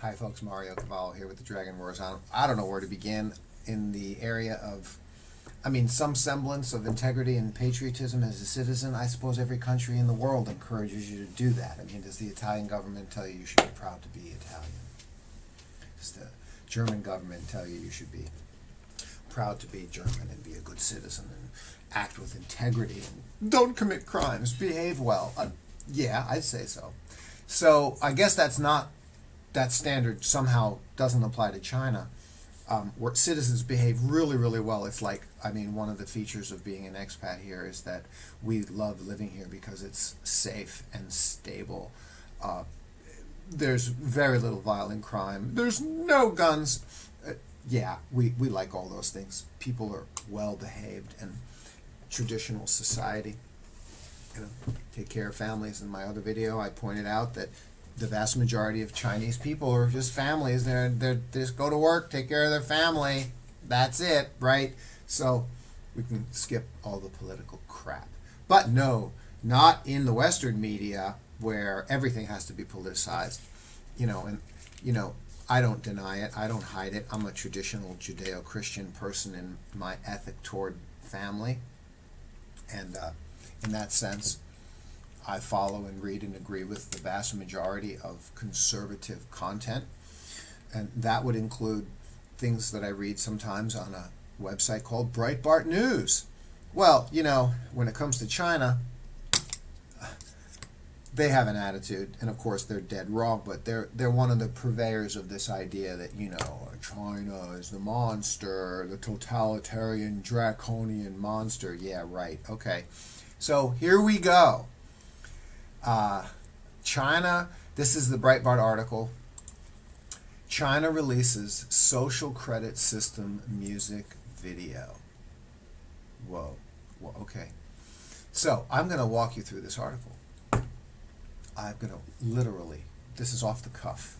Hi folks, Mario Cavolo here with the Dragon Roars on. I don't know where to begin in the area of, some semblance of integrity and patriotism as a citizen. I suppose every country in the world encourages you to do that. Does the Italian government tell you should be proud to be Italian? Does the German government tell you should be proud to be German and be a good citizen and act with integrity and don't commit crimes, behave well? Yeah, I'd say so. So I guess that standard somehow doesn't apply to China, where citizens behave really, really well. It's like, one of the features of being an expat here is that we love living here because it's safe and stable. There's very little violent crime. There's no guns. We like all those things. People are well behaved and traditional society. Take care of families. In my other video, I pointed out that the vast majority of Chinese people are just families. They just go to work, take care of their family. That's it, right? So we can skip all the political crap. But no, not in the Western media where everything has to be politicized. I don't deny it. I don't hide it. I'm a traditional Judeo-Christian person in my ethic toward family. And in that sense, I follow and read and agree with the vast majority of conservative content. And that would include things that I read sometimes on a website called Breitbart News. Well, when it comes to China, they have an attitude, and of course they're dead wrong, but they're one of the purveyors of this idea that, China is the monster, the totalitarian, draconian monster. Yeah, right. Okay. So here we go. China, this is the Breitbart article. China releases social credit system music video. Whoa. Well, okay. So I'm going to walk you through this article. I'm going to literally, this is off the cuff.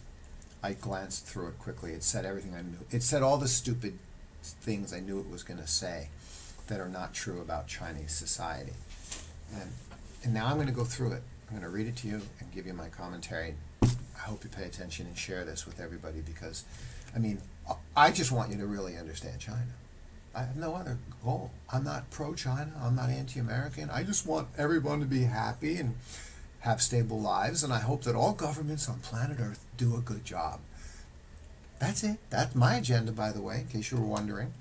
I glanced through it quickly. It said everything I knew. It said all the stupid things I knew it was going to say that are not true about Chinese society. And now I'm going to go through it. I'm going to read it to you and give you my commentary. I hope you pay attention and share this with everybody because, I just want you to really understand China. I have no other goal. I'm not pro-China. I'm not anti-American. I just want everyone to be happy and have stable lives, and I hope that all governments on planet Earth do a good job. That's it. That's my agenda, by the way, in case you were wondering.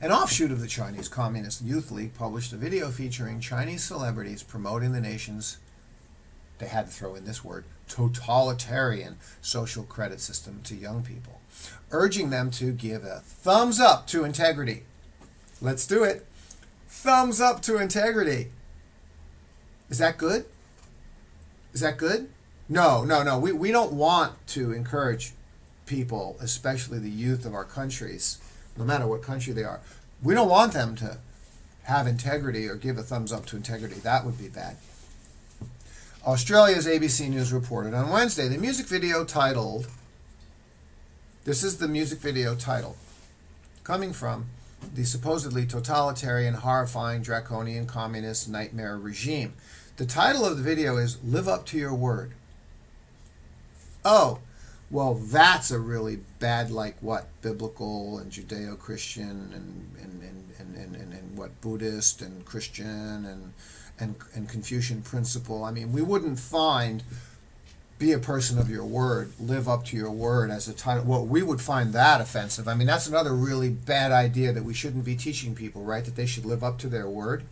An offshoot of the Chinese Communist Youth League published a video featuring Chinese celebrities promoting the nation's, they had to throw in this word, totalitarian social credit system to young people, urging them to give a thumbs up to integrity. Let's do it. Thumbs up to integrity. Is that good? Is that good? No. We don't want to encourage people, especially the youth of our countries, no matter what country they are. We don't want them to have integrity or give a thumbs up to integrity. That would be bad. Australia's ABC News reported on Wednesday the music video titled, this is the music video title, coming from the supposedly totalitarian, horrifying, draconian, communist nightmare regime. The title of the video is Live Up to Your Word. Oh, well, that's a really bad, biblical and Judeo-Christian and what Buddhist and Christian and Confucian principle. We wouldn't find be a person of your word, live up to your word as a title. Well, we would find that offensive. That's another really bad idea that we shouldn't be teaching people, right? That they should live up to their word.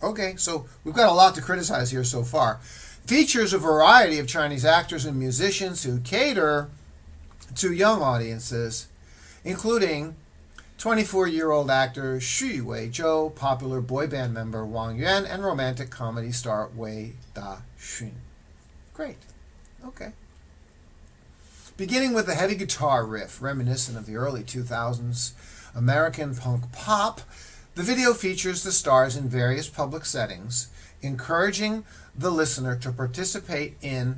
Okay, so we've got a lot to criticize here so far. Features a variety of Chinese actors and musicians who cater to young audiences, including 24-year-old actor Xu Weizhou, popular boy band member Wang Yuan, and romantic comedy star Wei Da-xun. Great. Okay. Beginning with a heavy guitar riff reminiscent of the early 2000s American punk pop, the video features the stars in various public settings, encouraging the listener to participate in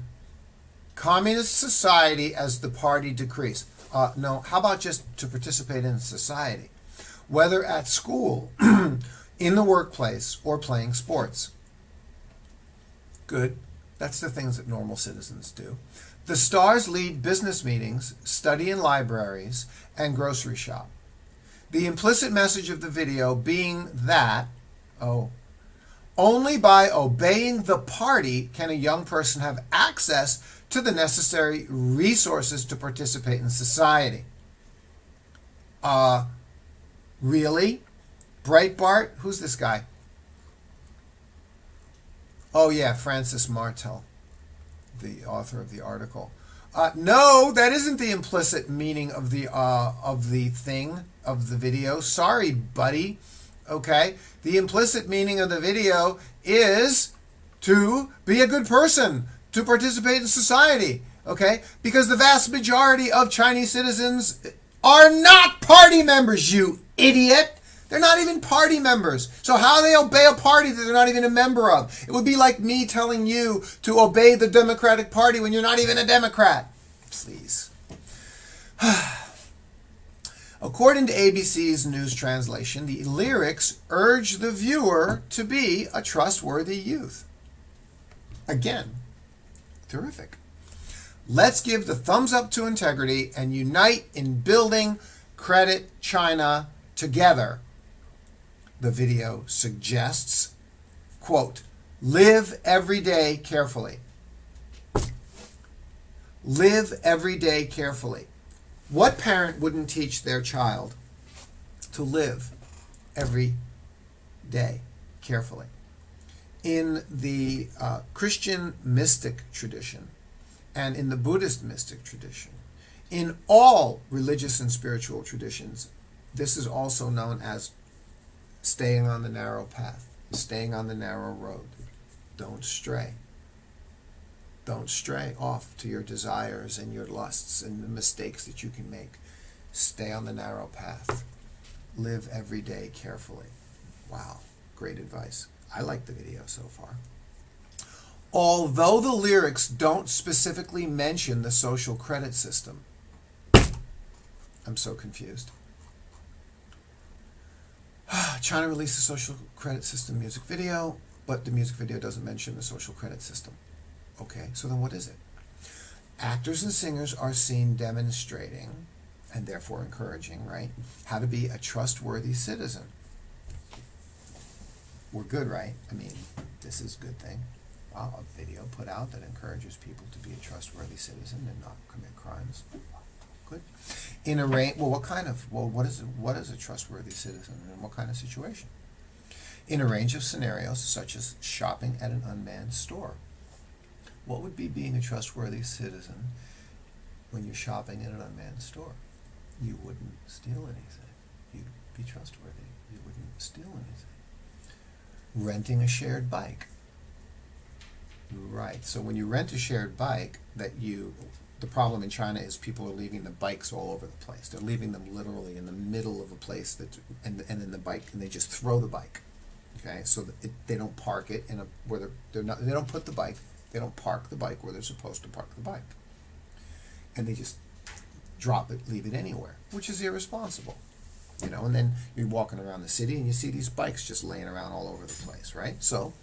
communist society as the party decrees. No, how about just to participate in society? Whether at school, in the workplace, or playing sports. Good. That's the things that normal citizens do. The stars lead business meetings, study in libraries, and grocery shop. The implicit message of the video being that, only by obeying the party can a young person have access to the necessary resources to participate in society. Really? Breitbart? Who's this guy? Oh yeah, Francis Martel, the author of the article. No, that isn't the implicit meaning of the video. Sorry, buddy. Okay, the implicit meaning of the video is to be a good person, to participate in society. Okay, because the vast majority of Chinese citizens are not party members, you idiot. They're not even party members. So how do they obey a party that they're not even a member of? It would be like me telling you to obey the Democratic Party when you're not even a Democrat. Please. According to ABC's news translation, the lyrics urge the viewer to be a trustworthy youth. Again, terrific. Let's give the thumbs up to integrity and unite in building Credit China together. The video suggests, quote, live every day carefully. Live every day carefully. What parent wouldn't teach their child to live every day carefully? In the Christian mystic tradition and in the Buddhist mystic tradition, in all religious and spiritual traditions, this is also known as staying on the narrow path, staying on the narrow road. Don't stray. Don't stray off to your desires and your lusts and the mistakes that you can make. Stay on the narrow path. Live every day carefully. Wow, great advice. I like the video so far. Although the lyrics don't specifically mention the social credit system, I'm so confused. China released a social credit system music video, but the music video doesn't mention the social credit system. Okay, so then what is it? Actors and singers are seen demonstrating, and therefore encouraging, right, how to be a trustworthy citizen. We're good, right? I mean, this is a good thing. Wow, a video put out that encourages people to be a trustworthy citizen and not commit crimes. Good. In a range, what is a trustworthy citizen and in what kind of situation? In a range of scenarios such as shopping at an unmanned store. What would be being a trustworthy citizen when you're shopping in an unmanned store? You wouldn't steal anything. You'd be trustworthy. You wouldn't steal anything. Renting a shared bike. Right. So when you rent a shared bike, the problem in China is people are leaving the bikes all over the place. They're leaving them literally in the middle of a place and then the bike, and they just throw the bike. Okay, so they don't park it where they don't put the bike. They don't park the bike where they're supposed to park the bike. And they just drop it, leave it anywhere, which is irresponsible. And then you're walking around the city and you see these bikes just laying around all over the place, right? So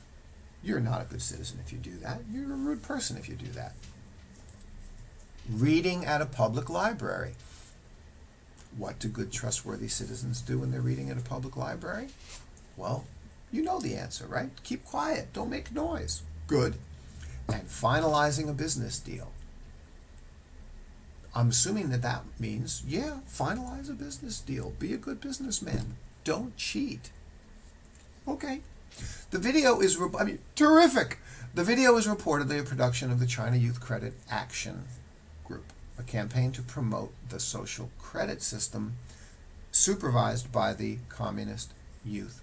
you're not a good citizen if you do that. You're a rude person if you do that. Reading at a public library. What do good, trustworthy citizens do when they're reading at a public library? Well, you know the answer, right? Keep quiet. Don't make noise. Good. And finalizing a business deal. I'm assuming that means, finalize a business deal. Be a good businessman. Don't cheat. Okay. The video is, terrific. The video is reportedly a production of the China Youth Credit Action Group, a campaign to promote the social credit system supervised by the Communist Youth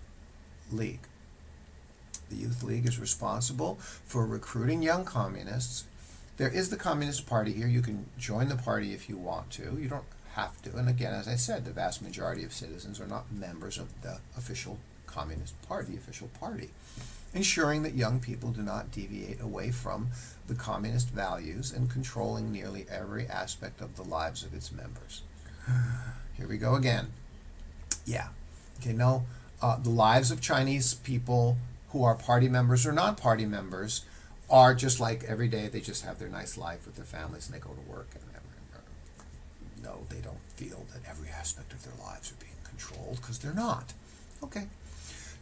League. The Youth League is responsible for recruiting young communists. There is the Communist Party here. You can join the party if you want to. You don't have to. And again, as I said, the vast majority of citizens are not members of the official Communist Party, official party, ensuring that young people do not deviate away from the communist values and controlling nearly every aspect of the lives of its members. Here we go again. Yeah. Okay, no, the lives of Chinese people who are party members or not party members are just like every day they just have their nice life with their families and they go to work and no, they don't feel that every aspect of their lives are being controlled, because they're not. Okay.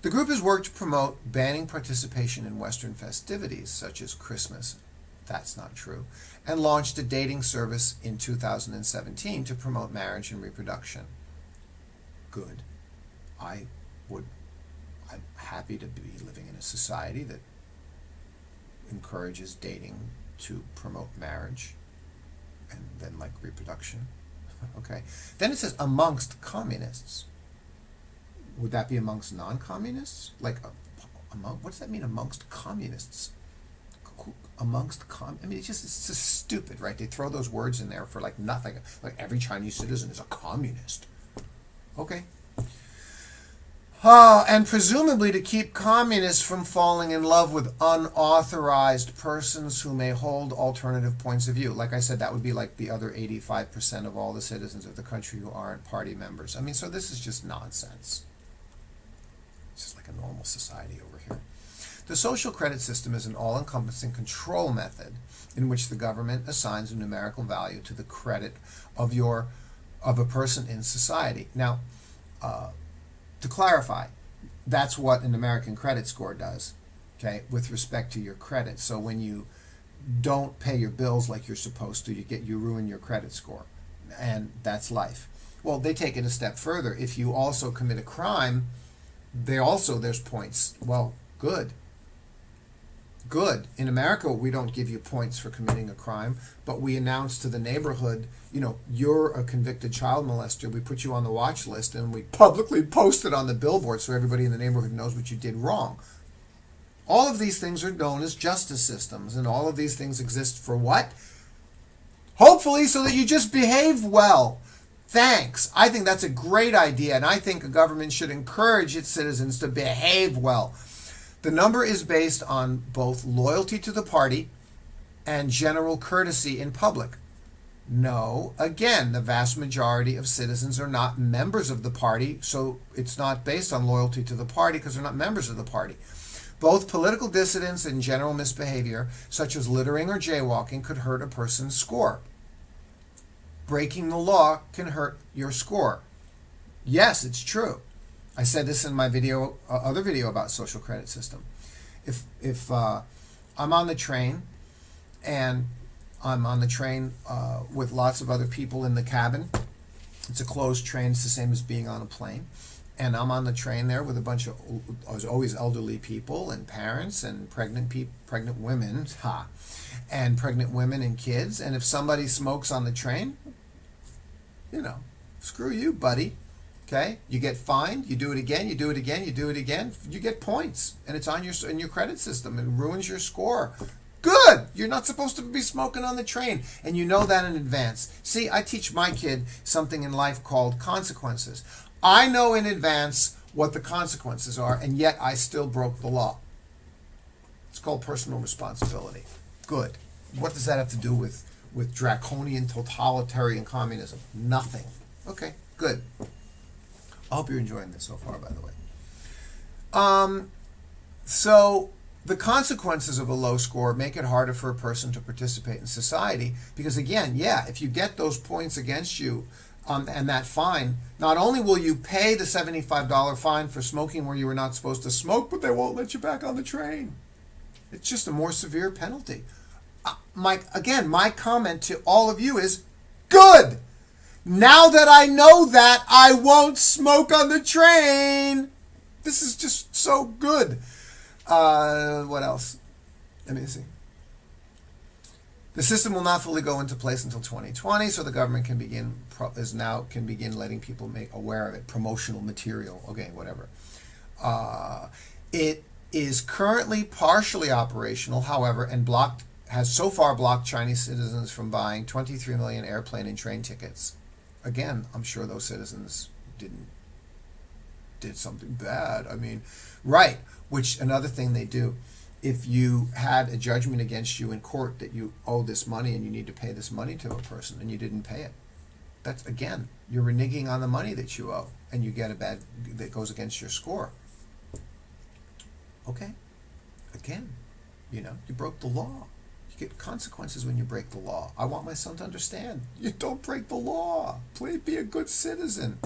The group has worked to promote banning participation in Western festivities such as Christmas. That's not true. And launched a dating service in 2017 to promote marriage and reproduction. Good. I'm happy to be living in a society that encourages dating to promote marriage and then like reproduction. Okay. Then it says amongst communists. Would that be amongst non-communists? Like, what does that mean amongst communists? I mean, it's just stupid, right? They throw those words in there for like nothing. Like every Chinese citizen is a communist. Okay. And presumably to keep communists from falling in love with unauthorized persons who may hold alternative points of view. Like I said, that would be like the other 85% of all the citizens of the country who aren't party members. I mean, so this is just nonsense. It's just like a normal society over here. The social credit system is an all-encompassing control method in which the government assigns a numerical value to the credit of a person in society. Now, to clarify, that's what an American credit score does, okay, with respect to your credit. So when you don't pay your bills like you're supposed to, you ruin your credit score, and that's life. Well, they take it a step further. If you also commit a crime, there's points. Well, good. In America, we don't give you points for committing a crime, but we announce to the neighborhood, you're a convicted child molester. We put you on the watch list and we publicly post it on the billboard so everybody in the neighborhood knows what you did wrong. All of these things are known as justice systems, and all of these things exist for what? Hopefully so that you just behave well. Thanks. I think that's a great idea, and I think a government should encourage its citizens to behave well. The number is based on both loyalty to the party and general courtesy in public. No, again, the vast majority of citizens are not members of the party, so it's not based on loyalty to the party because they're not members of the party. Both political dissidence and general misbehavior, such as littering or jaywalking, could hurt a person's score. Breaking the law can hurt your score. Yes, it's true. I said this in my other video about social credit system. If I'm on the train and I'm on the train with lots of other people in the cabin, it's a closed train. It's the same as being on a plane. And I'm on the train there with a bunch of always elderly people and parents and pregnant women, and pregnant women and kids. And if somebody smokes on the train, screw you, buddy. Okay, you get fined. You do it again. You do it again. You do it again. You get points, and it's on in your credit system, and ruins your score. Good. You're not supposed to be smoking on the train, and you know that in advance. See, I teach my kid something in life called consequences. I know in advance what the consequences are, and yet I still broke the law. It's called personal responsibility. Good. What does that have to do with draconian totalitarian communism? Nothing. Okay, good. I hope you're enjoying this so far, by the way. So the consequences of a low score make it harder for a person to participate in society because, again, if you get those points against you and that fine, not only will you pay the $75 fine for smoking where you were not supposed to smoke, but they won't let you back on the train. It's just a more severe penalty. My comment to all of you is, good! Now that I know that, I won't smoke on the train. This is just so good. What else? Let me see. The system will not fully go into place until 2020, so the government can begin letting people make aware of it. Promotional material. Okay, whatever. It is currently partially operational, however, and has so far blocked Chinese citizens from buying 23 million airplane and train tickets. Again, I'm sure those citizens did something bad. I mean, right, which another thing they do, if you had a judgment against you in court that you owe this money and you need to pay this money to a person and you didn't pay it, that's, again, you're reneging on the money that you owe and you get that goes against your score. Okay, again, You know, you broke the law. You get consequences when you break the law. I want my son to understand. You don't break the law. Please be a good citizen.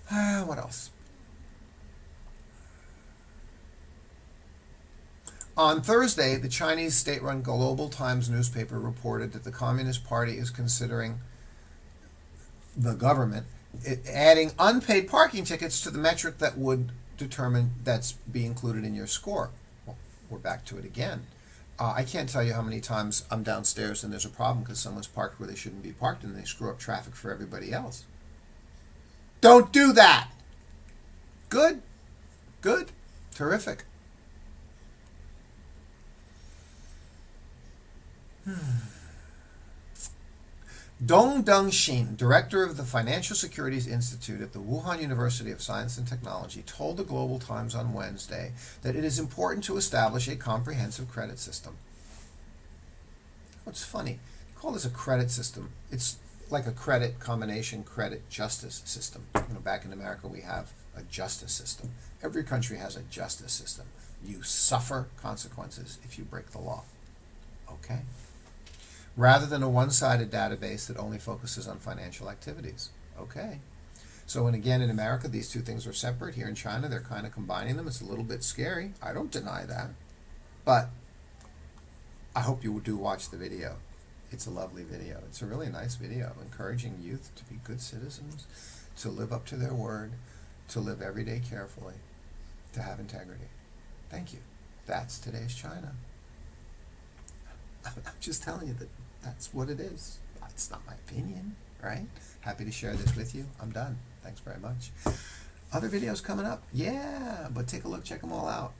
What else? On Thursday, the Chinese state-run Global Times newspaper reported that the Communist Party is considering the government adding unpaid parking tickets to the metric that would determine that's be included in your score. Well, we're back to it again. I can't tell you how many times I'm downstairs and there's a problem because someone's parked where they shouldn't be parked and they screw up traffic for everybody else. Don't do that. Good. Good. Terrific. Dong Dongxin, director of the Financial Securities Institute at the Wuhan University of Science and Technology, told the Global Times on Wednesday that it is important to establish a comprehensive credit system. What's funny, they call this a credit system. It's like a credit combination credit justice system. You know, back in America we have a justice system. Every country has a justice system. You suffer consequences if you break the law. Okay? Rather than a one-sided database that only focuses on financial activities. Okay. So, and again, in America, these two things are separate. Here in China, they're kind of combining them. It's a little bit scary. I don't deny that. But I hope you do watch the video. It's a lovely video. It's a really nice video, encouraging youth to be good citizens, to live up to their word, to live every day carefully, to have integrity. Thank you. That's today's China. I'm just telling you that that's what it is. It's not my opinion, right? Happy to share this with you. I'm done. Thanks very much. Other videos coming up? Yeah, but take a look. Check them all out.